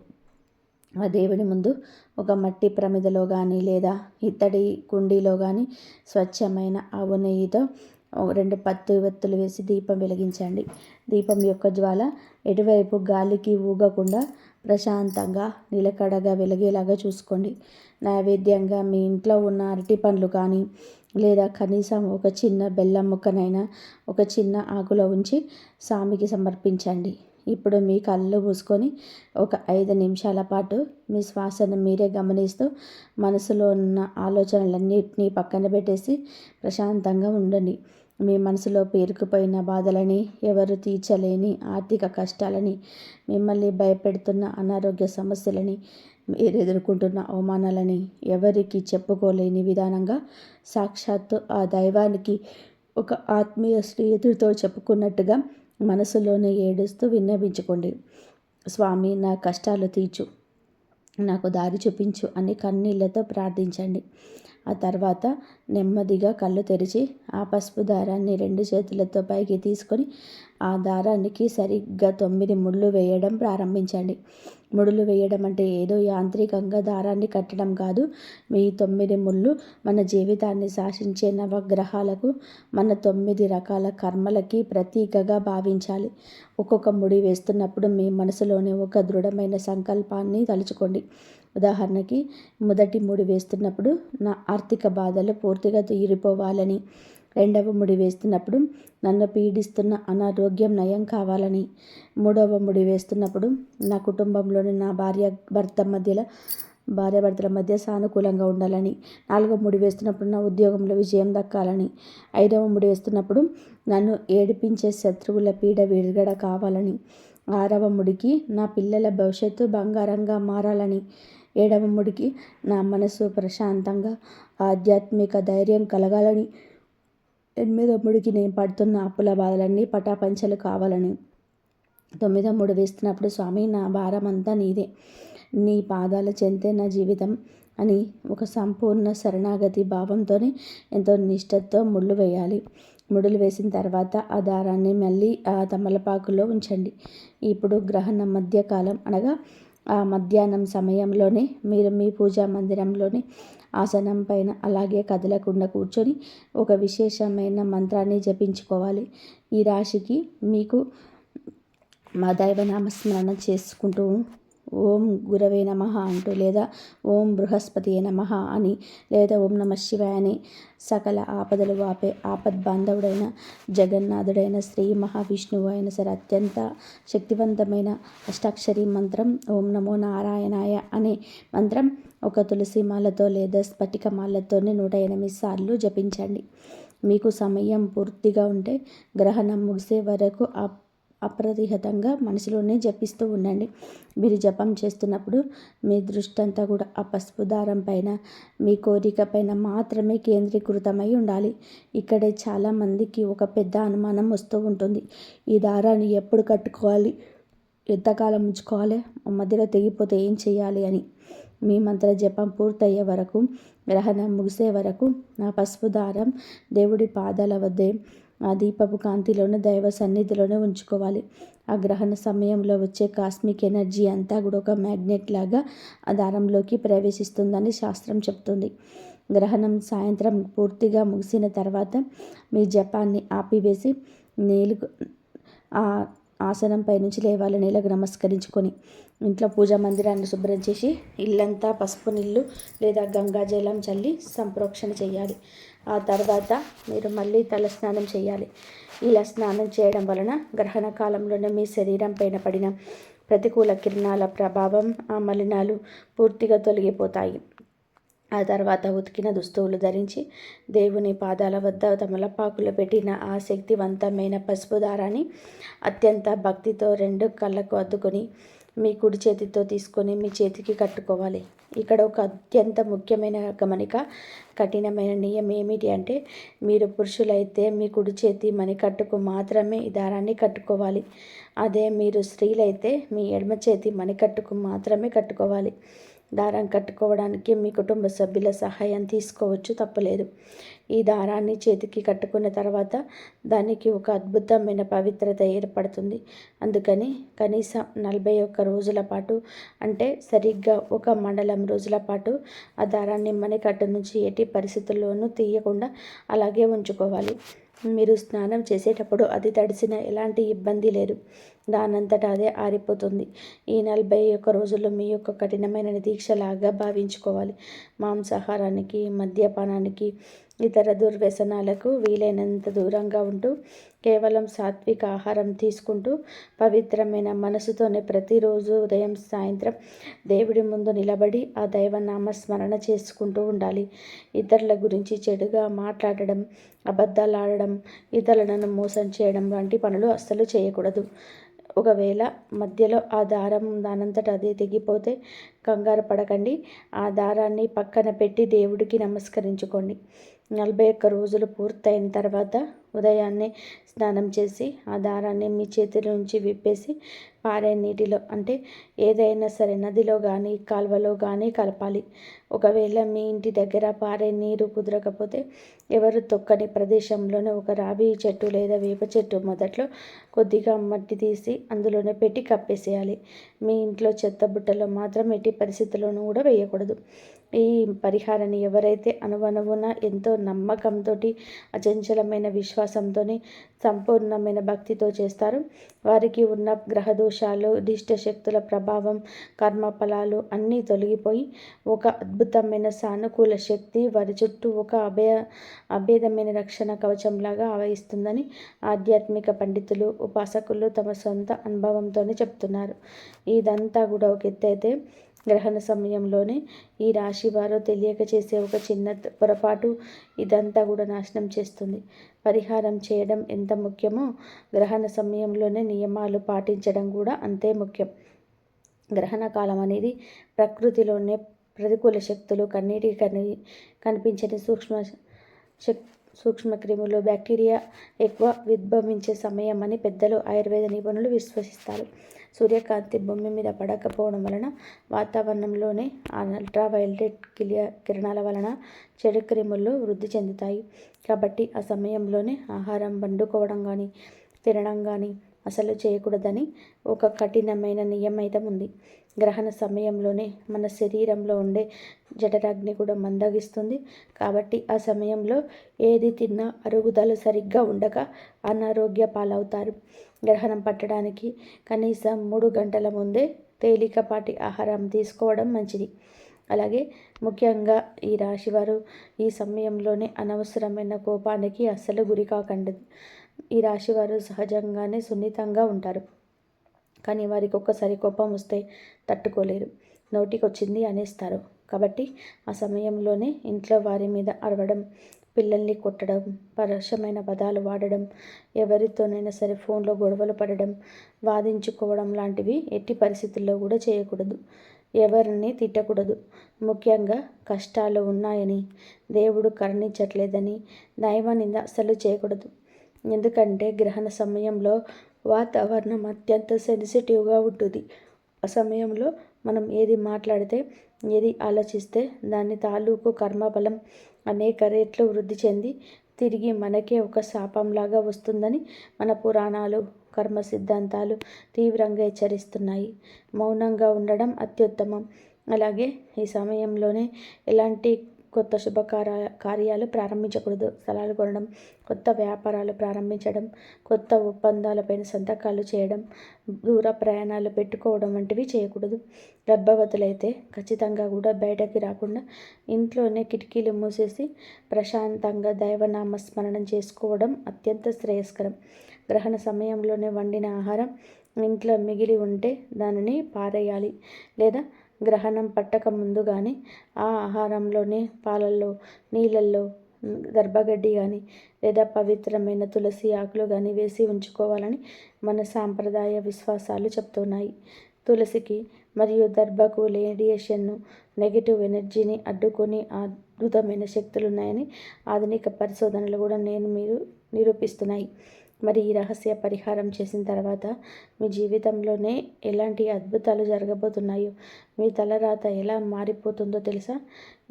Speaker 1: ఆ దేవుని ముందు ఒక మట్టి ప్రమిదలో కానీ లేదా ఇత్తడి కుండీలో కానీ స్వచ్ఛమైన ఆవు నెయ్యితో 2 పత్తి ఒత్తులు వేసి దీపం వెలిగించండి. దీపం యొక్క జ్వాల ఎటువైపు గాలికి ఊగకుండా ప్రశాంతంగా నిలకడగా వెలిగేలాగా చూసుకోండి. నైవేద్యంగా మీ ఇంట్లో ఉన్న అరటి పండ్లు కానీ లేదా కనీసం ఒక చిన్న బెల్లం ముక్కనైనా ఒక చిన్న ఆకులో ఉంచి స్వామికి సమర్పించండి. ఇప్పుడు మీ కళ్ళు మూసుకొని ఒక 5 నిమిషాల పాటు మీ శ్వాసను మీరే గమనిస్తూ మనసులో ఉన్న ఆలోచనలన్నింటినీ పక్కన పెట్టేసి ప్రశాంతంగా ఉండండి. మీ మనసులో పేరుకుపోయిన బాధలని, ఎవరు తీర్చలేని ఆర్థిక కష్టాలని, మిమ్మల్ని భయపెడుతున్న అనారోగ్య సమస్యలని, మీరు ఎదుర్కొంటున్న అవమానాలని ఎవరికి చెప్పుకోలేని విధానంగా సాక్షాత్తు ఆ దైవానికి ఒక ఆత్మీయ స్నేహితుడితో చెప్పుకున్నట్టుగా మనసులోనే ఏడుస్తూ విన్నవించుకోండి. స్వామి, నా కష్టాలు తీర్చు, నాకు దారి చూపించు అని కన్నీళ్లతో ప్రార్థించండి. ఆ తర్వాత నెమ్మదిగా కళ్ళు తెరిచి ఆ పసుపు దారాన్ని 2 చేతులతో పైకి తీసుకొని ఆ దారానికి సరిగ్గా 9 ముళ్ళు వేయడం ప్రారంభించండి. ముడులు వేయడం అంటే ఏదో యాంత్రికంగా దారాన్ని కట్టడం కాదు. మీ 9 ముళ్ళు మన జీవితాన్ని శాసించే నవగ్రహాలకు, మన 9 రకాల కర్మలకి ప్రతీకగా భావించాలి. ఒక్కొక్క ముడి వేస్తున్నప్పుడు మీ మనసులోనే ఒక దృఢమైన సంకల్పాన్ని తలుచుకోండి. ఉదాహరణకి, మొదటి ముడి వేస్తున్నప్పుడు నా ఆర్థిక బాధలు పూర్తిగా తీరిపోవాలని, రెండవ ముడి వేస్తున్నప్పుడు నన్ను పీడిస్తున్న అనారోగ్యం నయం కావాలని, మూడవ ముడి వేస్తున్నప్పుడు నా కుటుంబంలోని నా భార్యాభర్తల మధ్య సానుకూలంగా ఉండాలని, నాలుగవ ముడి వేస్తున్నప్పుడు నా ఉద్యోగంలో విజయం దక్కాలని, 5వ ముడి వేస్తున్నప్పుడు నన్ను ఏడిపించే శత్రువుల పీడ విరగడ కావాలని, 6వ ముడికి నా పిల్లల భవిష్యత్తు బంగారంగా మారాలని, 7వ ముడికి నా మనసు ప్రశాంతంగా ఆధ్యాత్మిక ధైర్యం కలగాలని. 8వ ముడికి నేను పడుతున్న అప్పుల బాధలన్నీ పటాపంచలు కావాలని. 9వ ముడి వేస్తున్నప్పుడు స్వామి నా భారమంతా నీదే, నీ పాదాల చెంతే నా జీవితం అని ఒక సంపూర్ణ శరణాగతి భావంతోనే ఎంతో నిష్ఠతో ముళ్ళు వేయాలి. ముడులు వేసిన తర్వాత ఆ దారాన్ని మళ్ళీ ఆ తమలపాకులో ఉంచండి. ఇప్పుడు గ్రహణ మధ్యకాలం అనగా ఆ మధ్యాహ్నం సమయంలోనే మీరు మీ పూజా మందిరంలోని ఆసనం పైన అలాగే కదలకుండా కూర్చొని ఒక విశేషమైన మంత్రాన్ని జపించుకోవాలి. ఈ రాశికి మీకు మా దైవనామస్మరణ చేసుకుంటూ ఓం గురవే నమః అంటూ, లేదా ఓం బృహస్పతియే నమః అని, లేదా ఓం నమః శివాయ అని సకల ఆపదలు వాపే ఆపద్బాంధవుడైన జగన్నాథుడైన శ్రీ మహావిష్ణువు అయిన సరే అత్యంత శక్తివంతమైన అష్టాక్షరి మంత్రం ఓం నమో నారాయణాయ అనే మంత్రం ఒక తులసి మాలతో లేదా స్ఫటిక మాలతోనే 108 సార్లు జపించండి. మీకు సమయం పూర్తిగా ఉంటే గ్రహణం ముగిసే వరకు అప్రతిహతంగా మనసులోనే జపిస్తూ ఉండండి. మీరు జపం చేస్తున్నప్పుడు మీ దృష్టి అంతా కూడా ఆ పసుపు దారం పైన, మీ కోరిక పైన మాత్రమే కేంద్రీకృతమై ఉండాలి. ఇక్కడే చాలామందికి ఒక పెద్ద అనుమానం వస్తూ ఉంటుంది. ఈ దారాన్ని ఎప్పుడు కట్టుకోవాలి, ఎంతకాలం ఉంచుకోవాలి, మధ్యలో తెగిపోతే ఏం చేయాలి అని. మీ మంత్ర జపం పూర్తయ్యే వరకు, గ్రహణం ముగిసే వరకు ఆ పసుపు దారం దేవుడి పాదాల వద్దే ఆ దీపపు కాంతిలోనే దైవ సన్నిధిలోనే ఉంచుకోవాలి. ఆ గ్రహణ సమయంలో వచ్చే కాస్మిక్ ఎనర్జీ అంతా కూడా ఒక మ్యాగ్నెట్ లాగా ఆ దారంలోకి ప్రవేశిస్తుందని శాస్త్రం చెప్తుంది. గ్రహణం సాయంత్రం పూర్తిగా ముగిసిన తర్వాత మీ జపాన్ని ఆపివేసి ఆ ఆసనంపై నుంచి లేవాలి. నేలకు నమస్కరించుకొని ఇంట్లో పూజా మందిరాన్ని శుభ్రం చేసి ఇల్లంతా పసుపు నీళ్ళు లేదా గంగాజలం చల్లి సంప్రోక్షణ చేయాలి. ఆ తర్వాత మీరు మళ్ళీ తలస్నానం చేయాలి. ఇలా స్నానం చేయడం వలన గ్రహణ కాలంలోనే మీ శరీరం పైన పడిన ప్రతికూల కిరణాల ప్రభావం, ఆ మలినాలు పూర్తిగా తొలగిపోతాయి. ఆ తర్వాత ఉతికిన దుస్తువులు ధరించి దేవుని పాదాల వద్ద తమలపాకులు పెట్టిన ఆ శక్తివంతమైన పసుపు దారాన్ని అత్యంత భక్తితో 2 కళ్ళకు అద్దుకొని మీ కుడి చేతితో తీసుకొని మీ చేతికి కట్టుకోవాలి. ఇక్కడ ఒక అత్యంత ముఖ్యమైన గమనిక, కఠినమైన నియమం ఏమిటి అంటే, మీరు పురుషులైతే మీ కుడి చేతి మణికట్టుకు మాత్రమే ఈ దారాన్ని కట్టుకోవాలి. అదే మీరు స్త్రీలైతే మీ ఎడమ చేతి మణికట్టుకు మాత్రమే కట్టుకోవాలి. దారం కట్టుకోవడానికి మీ కుటుంబ సభ్యుల సహాయం తీసుకోవచ్చు, తప్పలేదు. ఈ దారాన్ని చేతికి కట్టుకున్న తర్వాత దానికి ఒక అద్భుతమైన పవిత్రత ఏర్పడుతుంది. అందుకని కనీసం 41 రోజుల పాటు, అంటే సరిగ్గా 1 మండలం రోజుల పాటు ఆ దారాన్ని మణికట్టు నుంచి ఎట్టి పరిస్థితుల్లోనూ తీయకుండా అలాగే ఉంచుకోవాలి. మీరు స్నానం చేసేటప్పుడు అది తడిసిన ఎలాంటి ఇబ్బంది లేదు, దానంతటా అదే ఆరిపోతుంది. ఈ 41 రోజులు మీ యొక్క కఠినమైన దీక్షలాగా భావించుకోవాలి. మాంసాహారానికి, మద్యపానానికి, ఇతర దుర్వ్యసనాలకు వీలైనంత దూరంగా ఉంటూ కేవలం సాత్విక ఆహారం తీసుకుంటూ పవిత్రమైన మనసుతోనే ప్రతిరోజు ఉదయం సాయంత్రం దేవుడి ముందు నిలబడి ఆ దైవనామస్మరణ చేసుకుంటూ ఉండాలి. ఇతరుల గురించి చెడుగా మాట్లాడడం, అబద్ధాలు ఆడడం, ఇతరులను మోసం చేయడం వంటి పనులు అస్సలు చేయకూడదు. ఒకవేళ మధ్యలో ఆ దారం దానంతట అదే తెగిపోతే కంగారు పడకండి. ఆ దారాన్ని పక్కన పెట్టి దేవుడికి నమస్కరించుకోండి. 41 రోజులు పూర్తయిన తర్వాత ఉదయాన్నే స్నానం చేసి ఆ దారాన్ని మీ చేతిలో నుంచి విప్పేసి పారే నీటిలో, అంటే ఏదైనా సరే నదిలో కానీ కాలువలో కానీ కలపాలి. ఒకవేళ మీ ఇంటి దగ్గర పారే నీరు కుదరకపోతే ఎవరు తొక్కని ప్రదేశంలోనే ఒక రావి చెట్టు లేదా వేప చెట్టు మొదట్లో కొద్దిగా మట్టి తీసి అందులోనే పెట్టి కప్పేసేయాలి. మీ ఇంట్లో చెత్త బుట్టలో మాత్రం ఎట్టి పరిస్థితుల్లోనూ కూడా వేయకూడదు. ఈ పరిహారాన్ని ఎవరైతే అణువణువున ఎంతో నమ్మకంతో, అచంచలమైన విశ్వాసంతో, సంపూర్ణమైన భక్తితో చేస్తారో వారికి ఉన్న గ్రహదోషాలు, దిష్ట శక్తుల ప్రభావం, కర్మఫలాలు అన్నీ తొలగిపోయి ఒక అద్భుతమైన సానుకూల శక్తి వారి చుట్టూ ఒక అభేదమైన రక్షణ కవచంలాగా ఆవహిస్తుందని ఆధ్యాత్మిక పండితులు, ఉపాసకులు తమ సొంత అనుభవంతోనే చెప్తున్నారు. ఇదంతా కూడా ఒక ఎత్తైతే గ్రహణ సమయంలోనే ఈ రాశి వారు తెలియక చేసే ఒక చిన్న పొరపాటు ఇదంతా కూడా నాశనం చేస్తుంది. పరిహారం చేయడం ఎంత ముఖ్యమో గ్రహణ సమయంలోనే నియమాలు పాటించడం కూడా అంతే ముఖ్యం. గ్రహణ కాలం అనేది ప్రకృతిలోనే ప్రతికూల శక్తులు, కనిపించని సూక్ష్మక్రిములు, బ్యాక్టీరియా ఎక్కువ ఉద్భవించే సమయం అని పెద్దలు, ఆయుర్వేద నిపుణులు విశ్వసిస్తారు. సూర్యకాంతి భూమి మీద పడకపోవడం వలన వాతావరణంలోనే అల్ట్రావైలెట్ కిరణాల వలన చెడు క్రిములు వృద్ధి చెందుతాయి. కాబట్టి ఆ సమయంలోనే ఆహారం వండుకోవడం కానీ తినడం కానీ అసలు చేయకూడదని ఒక కఠినమైన నియమైతం ఉంది. గ్రహణ సమయంలోనే మన శరీరంలో ఉండే జఠరాగ్ని కూడా మందగిస్తుంది. కాబట్టి ఆ సమయంలో ఏది తిన్నా అరుగుదల సరిగ్గా ఉండక అనారోగ్య పాలవుతారు. గ్రహణం పట్టడానికి కనీసం 3 గంటల ముందే తేలికపాటి ఆహారం తీసుకోవడం మంచిది. అలాగే ముఖ్యంగా ఈ రాశివారు ఈ సమయంలోనే అనవసరమైన కోపానికి అస్సలు గురి కాకండి. ఈ రాశివారు సహజంగానే సున్నితంగా ఉంటారు. కానీ వారికి ఒక్కసారి కోపం వస్తే తట్టుకోలేరు. నోటికొచ్చింది అనేస్తారు. కాబట్టి ఆ సమయంలోనే ఇంట్లో వారి మీద అరవడం, పిల్లల్ని కొట్టడం, పరుషమైన పదాలు వాడడం, ఎవరితోనైనా సరే ఫోన్లో గొడవలు పడడం, వాదించుకోవడం లాంటివి ఎట్టి పరిస్థితుల్లో కూడా చేయకూడదు. ఎవరిని తిట్టకూడదు. ముఖ్యంగా కష్టాలు ఉన్నాయని, దేవుడు కరుణించట్లేదని దైవ నింద అస్సలు చేయకూడదు. ఎందుకంటే గ్రహణ సమయంలో వాతావరణం అత్యంత సెన్సిటివ్గా ఉంటుంది. ఆ సమయంలో మనం ఏది మాట్లాడితే, ఏది ఆలోచిస్తే దాని తాలూకు కర్మబలం అనేక రెట్లు వృద్ధి చెంది తిరిగి మనకే ఒక శాపంలాగా వస్తుందని మన పురాణాలు, కర్మ సిద్ధాంతాలు తీవ్రంగా హెచ్చరిస్తున్నాయి. మౌనంగా ఉండడం అత్యుత్తమం. అలాగే ఈ సమయంలోనే ఎలాంటి కొత్త కార్యాలు ప్రారంభించకూడదు. స్థలాలు కొనడం, కొత్త వ్యాపారాలు ప్రారంభించడం, కొత్త ఒప్పందాలపైన సంతకాలు చేయడం, దూర ప్రయాణాలు పెట్టుకోవడం వంటివి చేయకూడదు. గర్భవతులైతే ఖచ్చితంగా కూడా బయటకి రాకుండా ఇంట్లోనే కిటికీలు మూసేసి ప్రశాంతంగా దైవనామస్మరణం చేసుకోవడం అత్యంత శ్రేయస్కరం. గ్రహణ సమయంలోనే వండిన ఆహారం ఇంట్లో మిగిలి ఉంటే దానిని పారేయాలి. లేదా గ్రహణం పట్టక ముందు కానీ ఆ ఆహారంలోనే పాలల్లో, నీళ్ళల్లో దర్భగడ్డి కానీ లేదా పవిత్రమైన తులసి ఆకులు కానీ వేసి ఉంచుకోవాలని మన సాంప్రదాయ విశ్వాసాలు చెప్తున్నాయి. తులసికి మరియు దర్భకు రేడియేషన్ను, నెగిటివ్ ఎనర్జీని అడ్డుకొని అద్భుతమైన శక్తులు ఉన్నాయని ఆధునిక పరిశోధనలు కూడా మీరు నిరూపిస్తున్నాయి. మరి ఈ రహస్య పరిహారం చేసిన తర్వాత మీ జీవితంలోనే ఎలాంటి అద్భుతాలు జరగబోతున్నాయో, మీ తలరాత ఎలా మారిపోతుందో తెలుసా?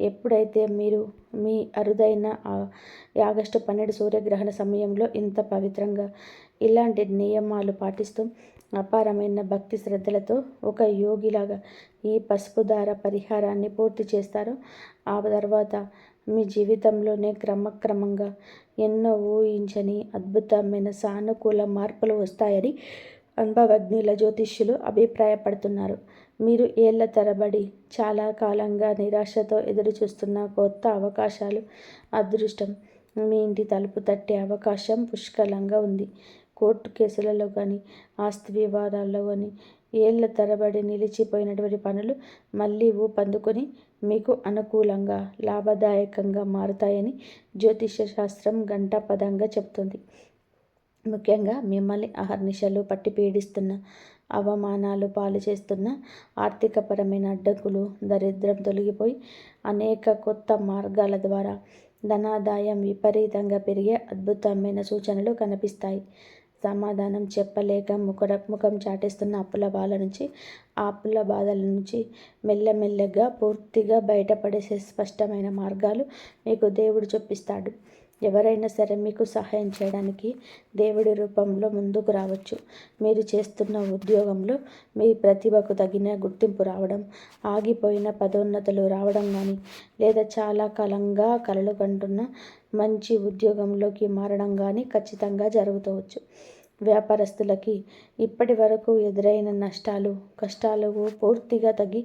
Speaker 1: ఎప్పుడైతే మీరు మీ అరుదైన ఆగస్టు 12 సూర్యగ్రహణ సమయంలో ఇంత పవిత్రంగా ఇలాంటి నియమాలు పాటిస్తూ అపారమైన భక్తి శ్రద్ధలతో ఒక యోగిలాగా ఈ పసుపు దార పరిహారాన్ని పూర్తి చేస్తారో, ఆ తర్వాత మీ జీవితంలోనే క్రమక్రమంగా ఎన్నో ఊహించని అద్భుతమైన సానుకూల మార్పులు వస్తాయని అనుభవజ్ఞుల జ్యోతిష్యులు అభిప్రాయపడుతున్నారు. మీరు ఏళ్ల తరబడి చాలా కాలంగా నిరాశతో ఎదురుచూస్తున్న కొత్త అవకాశాలు, అదృష్టం మీ ఇంటి తలుపు తట్టే అవకాశం పుష్కలంగా ఉంది. కోర్టు కేసులలో కానీ, ఆస్తి వివాదాల్లో కానీ ఏళ్ల తరబడి నిలిచిపోయినటువంటి పనులు మళ్ళీ ఊపందుకొని మీకు అనుకూలంగా, లాభదాయకంగా మారుతాయని జ్యోతిష శాస్త్రం ఘంటాపథంగా చెప్తుంది. ముఖ్యంగా మిమ్మల్ని అహర్నిశలు పట్టి పీడిస్తున్న, అవమానాలు పాలు చేస్తున్న ఆర్థికపరమైన అడ్డంకులు, దరిద్రం తొలగిపోయి అనేక కొత్త మార్గాల ద్వారా ధనాదాయం విపరీతంగా పెరిగే అద్భుతమైన సూచనలు కనిపిస్తాయి. సమాధానం చెప్పలేక ముఖం చాటేస్తున్న అప్పుల బాధల నుంచి మెల్లమెల్లగా పూర్తిగా బయటపడేసే స్పష్టమైన మార్గాలు మీకు దేవుడు చూపిస్తాడు. ఎవరైనా సరే మీకు సహాయం చేయడానికి దేవుడి రూపంలో ముందుకు రావచ్చు. మీరు చేస్తున్న ఉద్యోగంలో మీ ప్రతిభకు తగిన గుర్తింపు రావడం, ఆగిపోయిన పదోన్నతులు రావడం కానీ, లేదా చాలా కాలంగా కలలు కంటున్న మంచి ఉద్యోగంలోకి మారడం కానీ ఖచ్చితంగా జరుగుతవచ్చు. వ్యాపారస్తులకి ఇప్పటి వరకు ఎదురైన కష్టాలు పూర్తిగా తగ్గి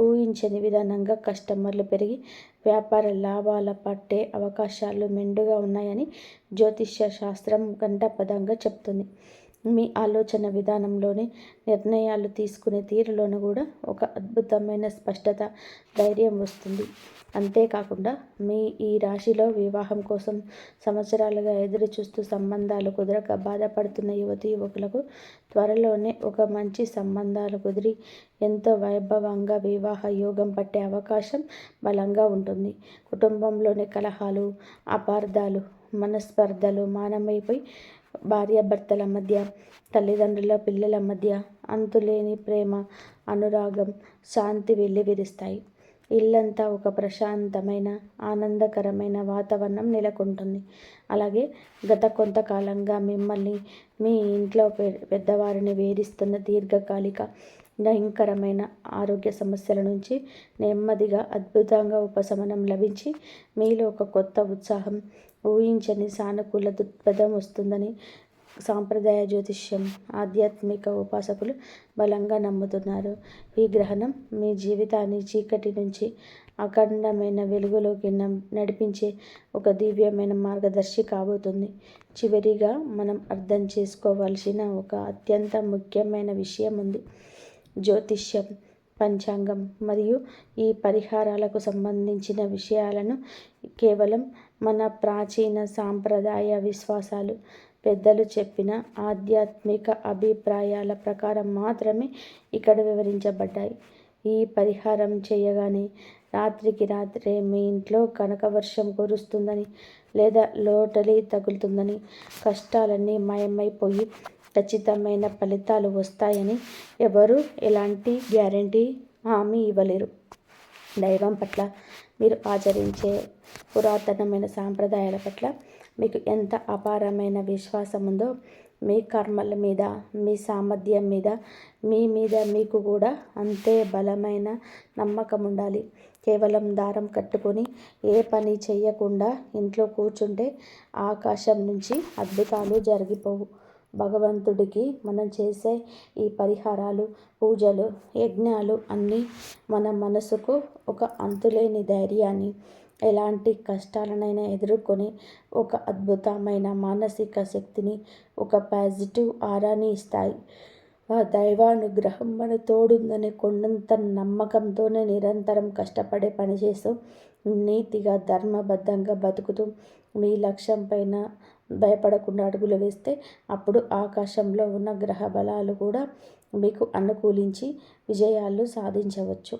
Speaker 1: ఊహించని విధానంగా కస్టమర్లు పెరిగి వ్యాపార లాభాల పట్టే అవకాశాలు మెండుగా ఉన్నాయని జ్యోతిష్య శాస్త్రం ఘంటాపథంగా చెప్తుంది. మీ ఆలోచన విధానంలోనే, నిర్ణయాలు తీసుకునే తీరులోనూ కూడా ఒక అద్భుతమైన స్పష్టత, ధైర్యం వస్తుంది. అంతేకాకుండా మీ ఈ రాశిలో వివాహం కోసం సంవత్సరాలుగా ఎదురు చూస్తూ సంబంధాలు కుదరక బాధపడుతున్న యువతీ యువకులకు త్వరలోనే ఒక మంచి సంబంధాలు కుదిరి ఎంతో వైభవంగా వివాహ యోగం పట్టే అవకాశం బలంగా ఉంటుంది. కుటుంబంలోని కలహాలు, అపార్థాలు, మనస్పర్ధలు మానమైపోయి భార్యాభర్తల మధ్య, తల్లిదండ్రుల పిల్లల మధ్య అంతులేని ప్రేమ, అనురాగం, శాంతి వెల్లివిరుస్తాయి. ఇల్లంతా ఒక ప్రశాంతమైన, ఆనందకరమైన వాతావరణం నెలకొంటుంది. అలాగే గత కొంతకాలంగా మిమ్మల్ని, మీ ఇంట్లో పెద్దవారిని వేధిస్తున్న దీర్ఘకాలిక భయంకరమైన ఆరోగ్య సమస్యల నుంచి నెమ్మదిగా అద్భుతంగా ఉపశమనం లభించి మీలో ఒక కొత్త ఉత్సాహం, ఊహించని సానుకూల దృక్పథం వస్తుందని సాంప్రదాయ జ్యోతిష్యం, ఆధ్యాత్మిక ఉపాసకులు బలంగా నమ్ముతున్నారు. ఈ గ్రహణం మీ జీవితాన్ని చీకటి నుంచి అఖండమైన వెలుగులోకి నడిపించే ఒక దివ్యమైన మార్గదర్శి కాబోతుంది. చివరిగా మనం అర్థం చేసుకోవాల్సిన ఒక అత్యంత ముఖ్యమైన విషయం ఉంది. జ్యోతిష్యం, పంచాంగం మరియు ఈ పరిహారాలకు సంబంధించిన విషయాలను కేవలం మన ప్రాచీన సాంప్రదాయ విశ్వాసాలు, పెద్దలు చెప్పిన ఆధ్యాత్మిక అభిప్రాయాల ప్రకారం మాత్రమే ఇక్కడ వివరించబడ్డాయి. ఈ పరిహారం చేయగానే రాత్రికి రాత్రే మీ ఇంట్లో కనకవర్షం కురుస్తుందని, లేదా లోటరీ తగులుతుందని, కష్టాలన్నీ మాయమైపోయి ఖచ్చితమైన ఫలితాలు వస్తాయని ఎవరు ఎలాంటి గ్యారంటీ, హామీ ఇవ్వలేరు. దైవం పట్ల, మీరు ఆచరించే పురాతనమైన సాంప్రదాయాల పట్ల మీకు ఎంత అపారమైన విశ్వాసం ఉందో, మీ కర్మల మీద, మీ సామర్థ్యం మీద, మీ మీద మీకు కూడా అంతే బలమైన నమ్మకం ఉండాలి. కేవలం దారం కట్టుకొని ఏ పని చెయ్యకుండా ఇంట్లో కూర్చుంటే ఆకాశం నుంచి అద్భుతాలు జరిగిపోవు. భగవంతుడికి మనం చేసే ఈ పరిహారాలు, పూజలు, యజ్ఞాలు అన్నీ మన మనసుకు ఒక అంతులేని ధైర్యాన్ని, ఎలాంటి కష్టాలనైనా ఎదుర్కొని ఒక అద్భుతమైన మానసిక శక్తిని, ఒక పాజిటివ్ ఆరాని ఇస్తాయి. ఆ దైవానుగ్రహం మన తోడుందనే కొండంత నమ్మకంతోనే నిరంతరం కష్టపడే పనిచేస్తూ, నీతిగా ధర్మబద్ధంగా బతుకుతూ మీ లక్ష్యం పైన భయపడకుండా అడుగులు వేస్తే అప్పుడు ఆకాశంలో ఉన్న గ్రహ బలాలు కూడా మీకు అనుకూలించి విజయాలు సాధించవచ్చు.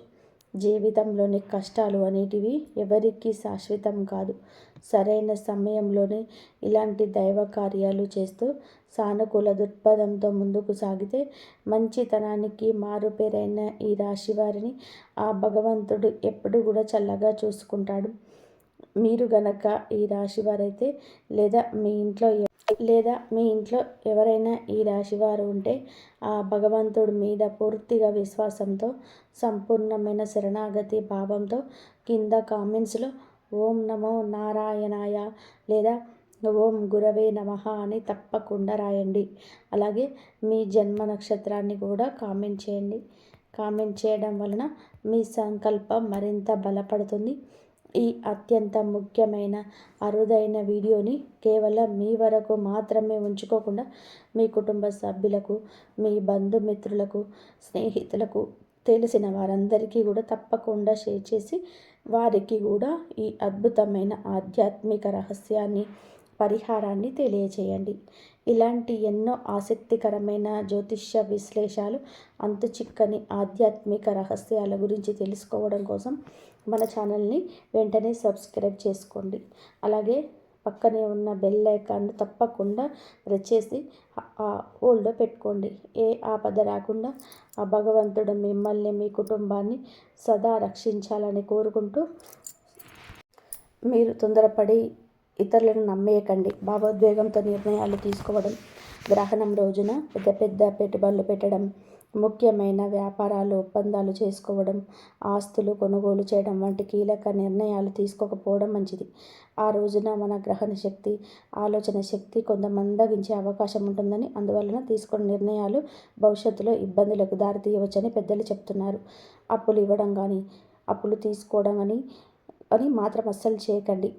Speaker 1: జీవితంలోని కష్టాలు అనేటివి ఎవరికీ శాశ్వతం కాదు. సరైన సమయంలోనే ఇలాంటి దైవ కార్యాలు చేస్తూ సానుకూల దృక్పథంతో ముందుకు సాగితే మంచితనానికి మారుపేరైన ఈ రాశి వారిని ఆ భగవంతుడు ఎప్పుడు కూడా చల్లగా చూసుకుంటాడు. మీరు గనక ఈ రాశి వారైతే, లేదా మీ ఇంట్లో ఎవరైనా ఈ రాశివారు ఉంటే ఆ భగవంతుడి మీద పూర్తిగా విశ్వాసంతో, సంపూర్ణమైన శరణాగతి భావంతో కింద కామెంట్స్లో ఓం నమో నారాయణాయ లేదా ఓం గురవే నమః అని తప్పకుండా రాయండి. అలాగే మీ జన్మ నక్షత్రాన్ని కూడా కామెంట్ చేయండి. కామెంట్ చేయడం వలన మీ సంకల్పం మరింత బలపడుతుంది. ఈ అత్యంత ముఖ్యమైన అరుదైన వీడియోని కేవలం మీ వరకు మాత్రమే ఉంచుకోకుండా మీ కుటుంబ సభ్యులకు, మీ బంధుమిత్రులకు, స్నేహితులకు, తెలిసిన వారందరికీ కూడా తప్పకుండా షేర్ చేసి వారికి కూడా ఈ అద్భుతమైన ఆధ్యాత్మిక రహస్యాన్ని, పరిహారాన్ని తెలియచేయండి. ఇలాంటి ఎన్నో ఆసక్తికరమైన జ్యోతిష్య విశ్లేషాలు, అంతుచిక్కని ఆధ్యాత్మిక రహస్యాల గురించి తెలుసుకోవడం కోసం మన ఛానల్ని వెంటనే సబ్స్క్రైబ్ చేసుకోండి. అలాగే పక్కనే ఉన్న బెల్ ఐకాన్ను తప్పకుండా ప్రెస్ చేసి హోల్డ్లో పెట్టుకోండి. ఏ ఆపద రాకుండా ఆ భగవంతుడు మిమ్మల్ని, మీ కుటుంబాన్ని సదా రక్షించాలని కోరుకుంటూ, మీరు తొందరపడి ఇతరులను నమ్మేయకండి. భావోద్వేగంతో నిర్ణయాలు తీసుకోవడం, గ్రహణం రోజున పెద్ద పెద్ద పెట్టుబడులు పెట్టడం, ముఖ్యమైన వ్యాపారాలు, ఒప్పందాలు చేసుకోవడం, ఆస్తులు కొనుగోలు చేయడం వంటి కీలక నిర్ణయాలు తీసుకోకపోవడం మంచిది. ఆ రోజున మన గ్రహణ శక్తి, ఆలోచన శక్తి కొంత మందగించే అవకాశం ఉంటుందని, అందువలన తీసుకున్న నిర్ణయాలు భవిష్యత్తులో ఇబ్బందులకు దారితీయవచ్చని పెద్దలు చెప్తున్నారు. అప్పులు ఇవ్వడం కానీ, అప్పులు తీసుకోవడం అని మాత్రం అస్సలు చేయకండి.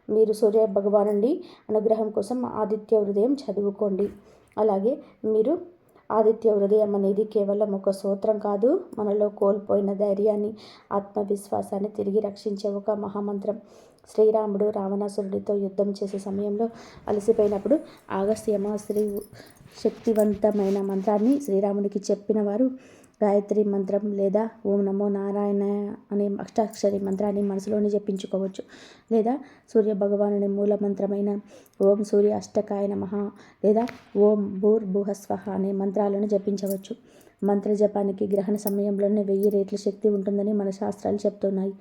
Speaker 1: మీరు సూర్య భగవానుడి అనుగ్రహం కోసం ఆదిత్య హృదయం చదువుకోండి. అలాగే మీరు ఆదిత్య హృదయం అనేది కేవలం ఒక స్తోత్రం కాదు, మనలో కోల్పోయిన ధైర్యాన్ని, ఆత్మవిశ్వాసాన్ని తిరిగి రక్షించే ఒక మహామంత్రం. శ్రీరాముడు రావణాసురుడితో యుద్ధం చేసే సమయంలో అలసిపోయినప్పుడు అగస్త్యమ శక్తివంతమైన మంత్రాన్ని శ్రీరాముడికి చెప్పిన వారు గాయత్రి మంత్రం లేదా ఓం నమో నారాయణ అనే అష్టాక్షరి మంత్రాన్ని మనసులోనే జపించుకోవచ్చు. లేదా సూర్య భగవానుని మూల మంత్రమైన ఓం సూర్య అష్టకాయ నమః లేదా ఓం భూర్భువస్వః అనే మంత్రాలను జపించవచ్చు. మంత్ర జపానికి గ్రహణ సమయంలోనే 1000 రెట్ల శక్తి ఉంటుందని మన శాస్త్రాలు చెప్తున్నాయి.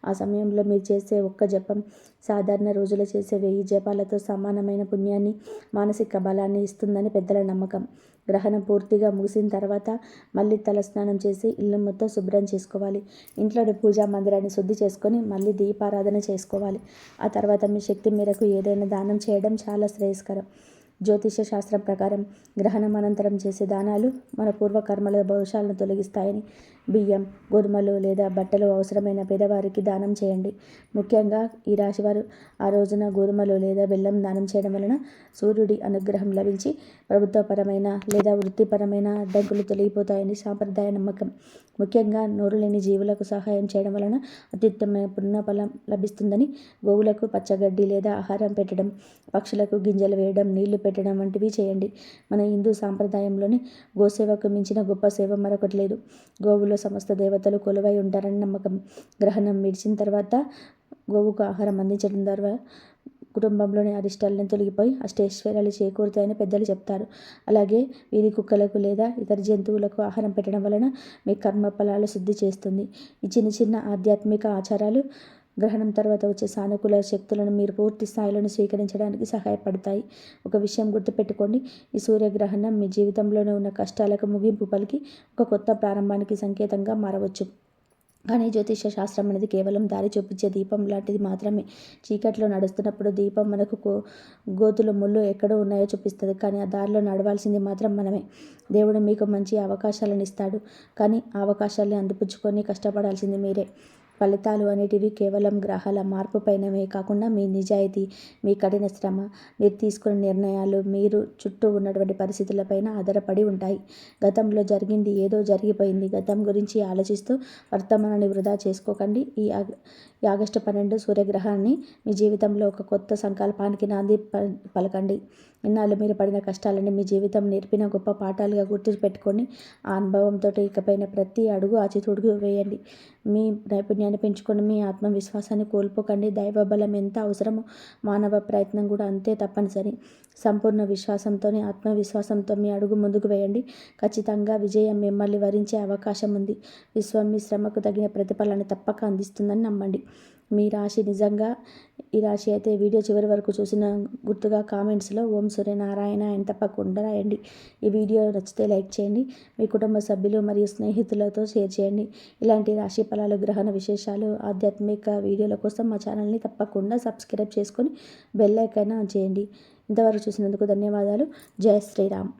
Speaker 1: ఆ సమయంలో మీరు చేసే ఒక్క జపం సాధారణ రోజులు చేసే 1000 జపాలతో సమానమైన పుణ్యాన్ని, మానసిక బలాన్ని ఇస్తుందని పెద్దల నమ్మకం. గ్రహణం పూర్తిగా ముగిసిన తర్వాత మళ్ళీ తలస్నానం చేసి ఇల్లు మొత్తం శుభ్రం చేసుకోవాలి. ఇంట్లోని పూజా మందిరాన్ని శుద్ధి చేసుకొని మళ్ళీ దీపారాధన చేసుకోవాలి. ఆ తర్వాత మీ శక్తి మేరకు ఏదైనా దానం చేయడం చాలా శ్రేయస్కరం. జ్యోతిష శాస్త్రం ప్రకారం గ్రహణం అనంతరం చేసే దానాలు మన పూర్వకర్మల దోషాలను తొలగిస్తాయని. బియ్యం, గోధుమలు లేదా బట్టలు అవసరమైన పేదవారికి దానం చేయండి. ముఖ్యంగా ఈ రాశివారు ఆ రోజున గోధుమలు లేదా బెల్లం దానం చేయడం వలన సూర్యుడి అనుగ్రహం లభించి ప్రభుత్వపరమైన లేదా వృత్తిపరమైన అడ్డంకులు తొలగిపోతాయని సాంప్రదాయ నమ్మకం. ముఖ్యంగా నోరు లేని జీవులకు సహాయం చేయడం వలన అత్యుత్తమ పుణ్యఫలం లభిస్తుందని. గోవులకు పచ్చగడ్డి లేదా ఆహారం పెట్టడం, పక్షులకు గింజలు వేయడం, నీళ్లు పెట్టడం వంటివి చేయండి. మన హిందూ సాంప్రదాయంలోని గోసేవకు మించిన గొప్ప సేవ మరొకటి లేదు. గోవులో సమస్త దేవతలు కొలువై ఉంటారని నమ్మకం. గ్రహణం విడిచిన తర్వాత గోవుకు ఆహారం అందించడం ద్వారా కుటుంబంలోని అరిష్టాలను తొలగిపోయి అష్టైశ్వర్యాలు చేకూరుతాయని పెద్దలు చెప్తారు. అలాగే వీధి కుక్కలకు లేదా ఇతర జంతువులకు ఆహారం పెట్టడం వలన మీ కర్మ ఫలాలు శుద్ధి చేస్తుంది. ఈ చిన్న చిన్న ఆధ్యాత్మిక ఆచారాలు గ్రహణం తర్వాత వచ్చే సానుకూల శక్తులను మీరు పూర్తి స్థాయిలోనే స్వీకరించడానికి సహాయపడతాయి. ఒక విషయం గుర్తుపెట్టుకోండి, ఈ సూర్యగ్రహణం మీ జీవితంలోనే ఉన్న కష్టాలకు ముగింపు పలికి ఒక కొత్త ప్రారంభానికి సంకేతంగా మారవచ్చు. కానీ జ్యోతిష శాస్త్రం అనేది కేవలం దారి చూపించే దీపం లాంటిది మాత్రమే. చీకట్లో నడుస్తున్నప్పుడు దీపం మనకు గోతులు ముళ్ళు ఎక్కడో ఉన్నాయో చూపిస్తుంది, కానీ ఆ దారిలో నడవాల్సింది మాత్రం మనమే. దేవుడు మీకు మంచి అవకాశాలను ఇస్తాడు, కానీ ఆ అవకాశాలను అందిపుచ్చుకొని కష్టపడాల్సింది మీరే. ఫలితాలు అనేటివి కేవలం గ్రహాల మార్పు పైనవే కాకుండా మీ నిజాయితీ, మీ కఠిన శ్రమ, మీరు తీసుకున్న నిర్ణయాలు, మీరు చుట్టూ ఉన్నటువంటి పరిస్థితులపైన ఆధారపడి ఉంటాయి. గతంలో జరిగింది ఏదో జరిగిపోయింది. గతం గురించి ఆలోచిస్తూ వర్తమానాన్ని వృధా చేసుకోకండి. ఈ ఆగస్టు 12 సూర్యగ్రహాన్ని మీ జీవితంలో ఒక కొత్త సంకల్పానికి నాంది పలకండి. ఇన్నాళ్ళు మీరు పడిన కష్టాలని మీ జీవితం నేర్పిన గొప్ప పాఠాలుగా గుర్తుపెట్టుకొని ఆ అనుభవంతో ఇకపైన ప్రతి అడుగు ఆచితూడుగు వేయండి. మీ నైపుణ్యాన్ని పెంచుకొని మీ ఆత్మవిశ్వాసాన్ని కోల్పోకండి. దైవబలం ఎంత అవసరమో మానవ ప్రయత్నం కూడా అంతే తప్పనిసరి. సంపూర్ణ విశ్వాసంతోనే ఆత్మవిశ్వాసంతో మీ అడుగు ముందుకు వేయండి. ఖచ్చితంగా విజయం మిమ్మల్ని వరించే అవకాశం ఉంది. విశ్వం మీ శ్రమకు తగిన ప్రతిఫలాన్ని తప్పక అందిస్తుందని నమ్మండి. మీ రాశి నిజంగా ఈ రాశి అయితే వీడియో చివరి వరకు చూసిన గుర్తుగా కామెంట్స్లో ఓం సూర్యనారాయణ అని తప్పకుండా రాయండి. ఈ వీడియో నచ్చితే లైక్ చేయండి. మీ కుటుంబ సభ్యులు మరియు స్నేహితులతో షేర్ చేయండి. ఇలాంటి రాశి ఫలాలు, గ్రహణ విశేషాలు, ఆధ్యాత్మిక వీడియోల కోసం మా ఛానల్ని తప్పకుండా సబ్స్క్రైబ్ చేసుకొని బెల్ ఐకాన్ ఆన్ చేయండి. ఇంతవరకు చూసినందుకు ధన్యవాదాలు. జై శ్రీరామ్.